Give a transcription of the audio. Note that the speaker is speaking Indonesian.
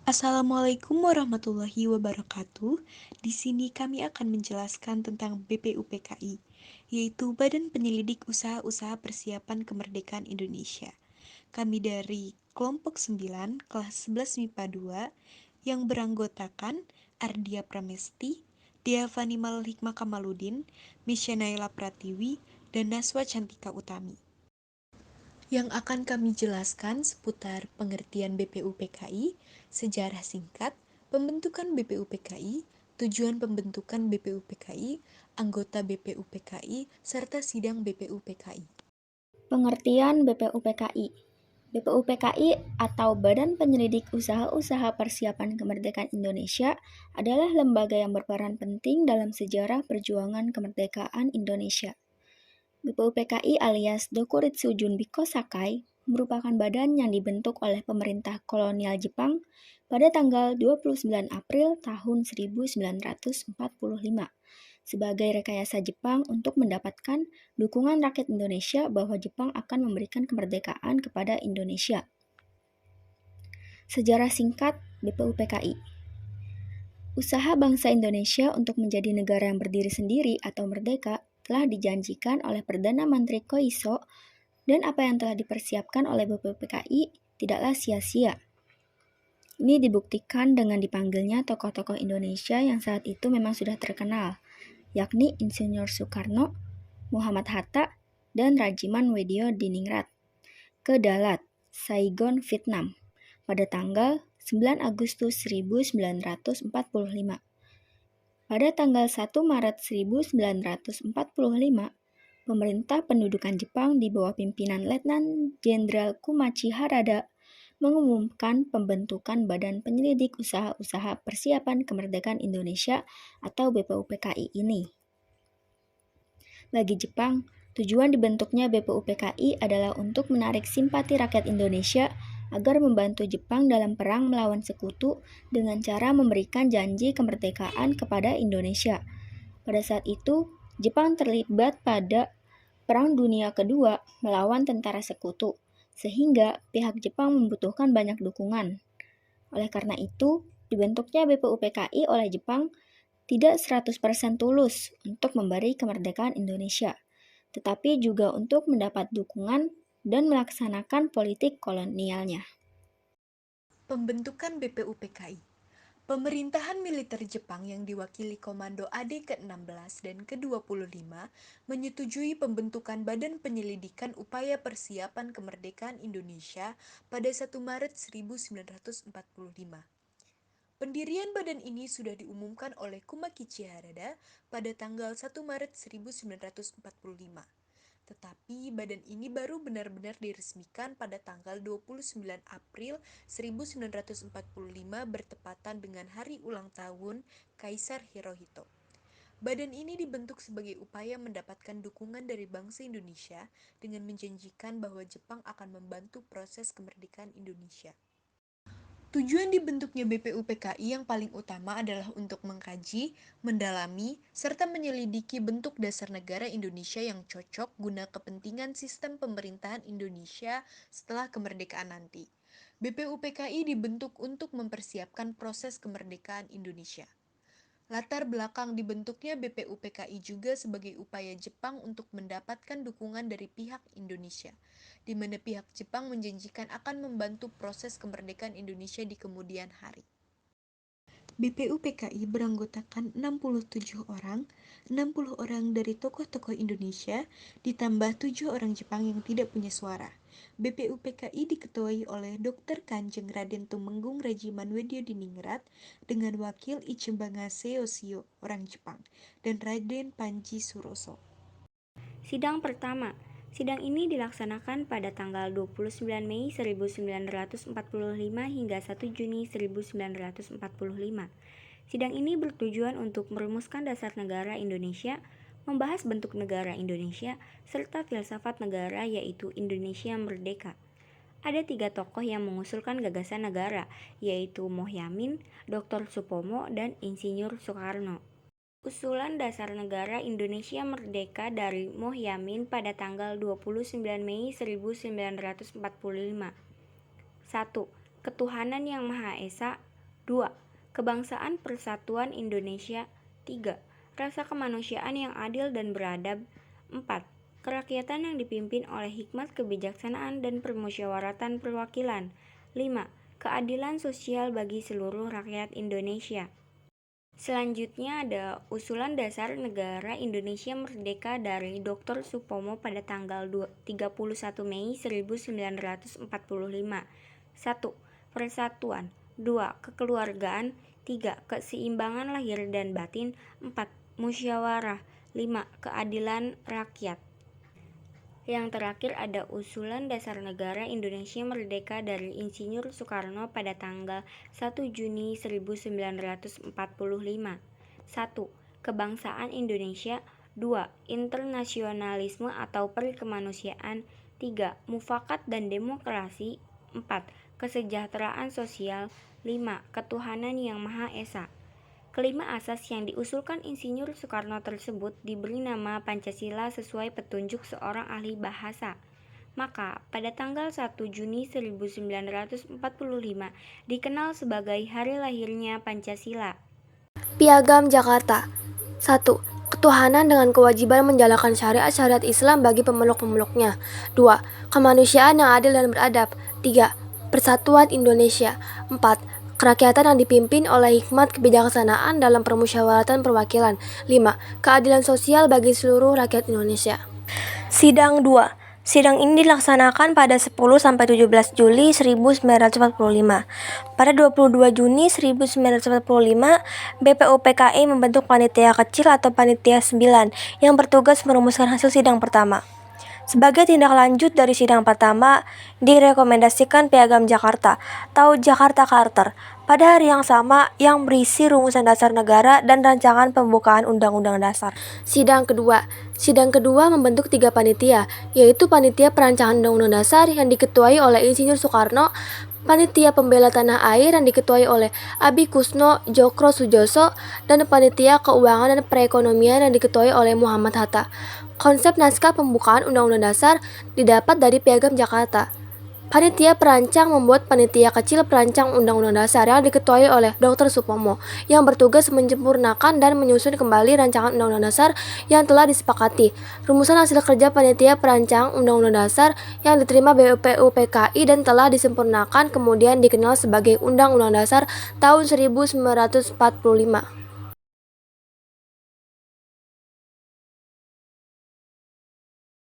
Assalamualaikum warahmatullahi wabarakatuh. Di sini kami akan menjelaskan tentang BPUPKI, yaitu Badan Penyelidik Usaha-Usaha Persiapan Kemerdekaan Indonesia. Kami dari kelompok 9, kelas 11 MIPA 2, yang beranggotakan Ardia Pramesti, Dia Fanimal Hikmah Kamaludin, Misha Naila Pratiwi, dan Naswa Cantika Utami. Yang akan kami jelaskan seputar pengertian BPUPKI, sejarah singkat, pembentukan BPUPKI, tujuan pembentukan BPUPKI, anggota BPUPKI, serta sidang BPUPKI. Pengertian BPUPKI. BPUPKI atau Badan Penyelidik Usaha-Usaha Persiapan Kemerdekaan Indonesia adalah lembaga yang berperan penting dalam sejarah perjuangan kemerdekaan Indonesia. BPUPKI alias Dokuritsu Junbiko Sakai merupakan badan yang dibentuk oleh pemerintah kolonial Jepang pada tanggal 29 April tahun 1945 sebagai rekayasa Jepang untuk mendapatkan dukungan rakyat Indonesia bahwa Jepang akan memberikan kemerdekaan kepada Indonesia. Sejarah singkat BPUPKI. Usaha bangsa Indonesia untuk menjadi negara yang berdiri sendiri atau merdeka telah dijanjikan oleh Perdana Menteri Koiso, dan apa yang telah dipersiapkan oleh BPUPKI tidaklah sia-sia. Ini dibuktikan dengan dipanggilnya tokoh-tokoh Indonesia yang saat itu memang sudah terkenal, yakni Insinyur Soekarno, Muhammad Hatta, dan Rajiman Weddiodiningrat ke Dalat, Saigon, Vietnam pada tanggal 9 Agustus 1945. Pada tanggal 1 Maret 1945, pemerintah pendudukan Jepang di bawah pimpinan Letnan Jenderal Kumachi Harada mengumumkan pembentukan Badan Penyelidik Usaha-Usaha Persiapan Kemerdekaan Indonesia atau BPUPKI ini. Bagi Jepang, tujuan dibentuknya BPUPKI adalah untuk menarik simpati rakyat Indonesia agar membantu Jepang dalam perang melawan sekutu dengan cara memberikan janji kemerdekaan kepada Indonesia. Pada saat itu, Jepang terlibat pada Perang Dunia Kedua melawan tentara sekutu, sehingga pihak Jepang membutuhkan banyak dukungan. Oleh karena itu, dibentuknya BPUPKI oleh Jepang tidak 100% tulus untuk memberi kemerdekaan Indonesia, tetapi juga untuk mendapat dukungan dan melaksanakan politik kolonialnya. Pembentukan BPUPKI. Pemerintahan militer Jepang yang diwakili Komando AD ke-16 dan ke-25 menyetujui pembentukan Badan Penyelidikan Upaya Persiapan Kemerdekaan Indonesia pada 1 Maret 1945. Pendirian badan ini sudah diumumkan oleh Kumakichi Harada pada tanggal 1 Maret 1945. Tetapi badan ini baru benar-benar diresmikan pada tanggal 29 April 1945 bertepatan dengan hari ulang tahun Kaisar Hirohito. Badan ini dibentuk sebagai upaya mendapatkan dukungan dari bangsa Indonesia dengan menjanjikan bahwa Jepang akan membantu proses kemerdekaan Indonesia. Tujuan dibentuknya BPUPKI yang paling utama adalah untuk mengkaji, mendalami, serta menyelidiki bentuk dasar negara Indonesia yang cocok guna kepentingan sistem pemerintahan Indonesia setelah kemerdekaan nanti. BPUPKI dibentuk untuk mempersiapkan proses kemerdekaan Indonesia. Latar belakang dibentuknya BPUPKI juga sebagai upaya Jepang untuk mendapatkan dukungan dari pihak Indonesia, di mana pihak Jepang menjanjikan akan membantu proses kemerdekaan Indonesia di kemudian hari. BPUPKI beranggotakan 67 orang, 60 orang dari tokoh-tokoh Indonesia, ditambah 7 orang Jepang yang tidak punya suara. BPUPKI diketuai oleh Dr. Kanjeng Raden Tumenggung Rajiman Weddiodiningrat dengan wakil Ichibangase Yoshio, orang Jepang, dan Raden Panji Suroso. Sidang pertama. Sidang ini dilaksanakan pada tanggal 29 Mei 1945 hingga 1 Juni 1945. Sidang ini bertujuan untuk merumuskan dasar negara Indonesia, membahas bentuk negara Indonesia, serta filsafat negara yaitu Indonesia Merdeka. Ada 3 tokoh yang mengusulkan gagasan negara, yaitu Mohyamin, Dr. Supomo, dan Insinyur Soekarno. Usulan dasar negara Indonesia Merdeka dari Mohyamin pada tanggal 29 Mei 1945. 1. Ketuhanan yang Maha Esa. 2. Kebangsaan Persatuan Indonesia. 3. Rasa kemanusiaan yang adil dan beradab. 4. Kerakyatan yang dipimpin oleh hikmat kebijaksanaan dan permusyawaratan perwakilan. 5. Keadilan sosial bagi seluruh rakyat Indonesia. Selanjutnya ada usulan dasar negara Indonesia Merdeka dari Dr. Supomo pada tanggal 31 Mei 1945. 1. Persatuan. 2. Kekeluargaan. 3. Keseimbangan lahir dan batin. 4. Musyawarah. 5. Keadilan rakyat. Yang terakhir ada usulan dasar negara Indonesia Merdeka dari Insinyur Soekarno pada tanggal 1 Juni 1945. 1. Kebangsaan Indonesia. 2. Internasionalisme atau perkemanusiaan. 3. Mufakat dan demokrasi. 4. Kesejahteraan sosial. 5. Ketuhanan yang Maha Esa. Kelima asas yang diusulkan Insinyur Soekarno tersebut diberi nama Pancasila sesuai petunjuk seorang ahli bahasa. Maka, pada tanggal 1 Juni 1945 dikenal sebagai hari lahirnya Pancasila. Piagam Jakarta. 1. Ketuhanan dengan kewajiban menjalankan syariat-syariat Islam bagi pemeluk-pemeluknya. 2. Kemanusiaan yang adil dan beradab. 3. Persatuan Indonesia. 4. Kerakyatan yang dipimpin oleh hikmat kebijaksanaan dalam permusyawaratan perwakilan. 5. Keadilan sosial bagi seluruh rakyat Indonesia. Sidang 2. Sidang ini dilaksanakan pada 10-17 Juli 1945. Pada 22 Juni 1945, BPUPKI membentuk panitia kecil atau panitia 9 yang bertugas merumuskan hasil sidang pertama. Sebagai tindak lanjut dari sidang pertama, direkomendasikan Piagam Jakarta atau Jakarta Charter pada hari yang sama yang berisi rumusan dasar negara dan rancangan pembukaan Undang-Undang Dasar. Sidang kedua membentuk 3 panitia, yaitu Panitia Perancangan Undang-Undang Dasar yang diketuai oleh Insinyur Soekarno, Panitia Pembela Tanah Air yang diketuai oleh Abi Kusno Djokro Sujoso, dan Panitia Keuangan dan Perekonomian yang diketuai oleh Muhammad Hatta. Konsep naskah pembukaan Undang-Undang Dasar didapat dari Piagam Jakarta. Panitia perancang membuat panitia kecil perancang Undang-Undang Dasar yang diketuai oleh Dr. Supomo, yang bertugas menyempurnakan dan menyusun kembali rancangan Undang-Undang Dasar yang telah disepakati. Rumusan hasil kerja panitia perancang Undang-Undang Dasar yang diterima BPUPKI dan telah disempurnakan kemudian dikenal sebagai Undang-Undang Dasar tahun 1945.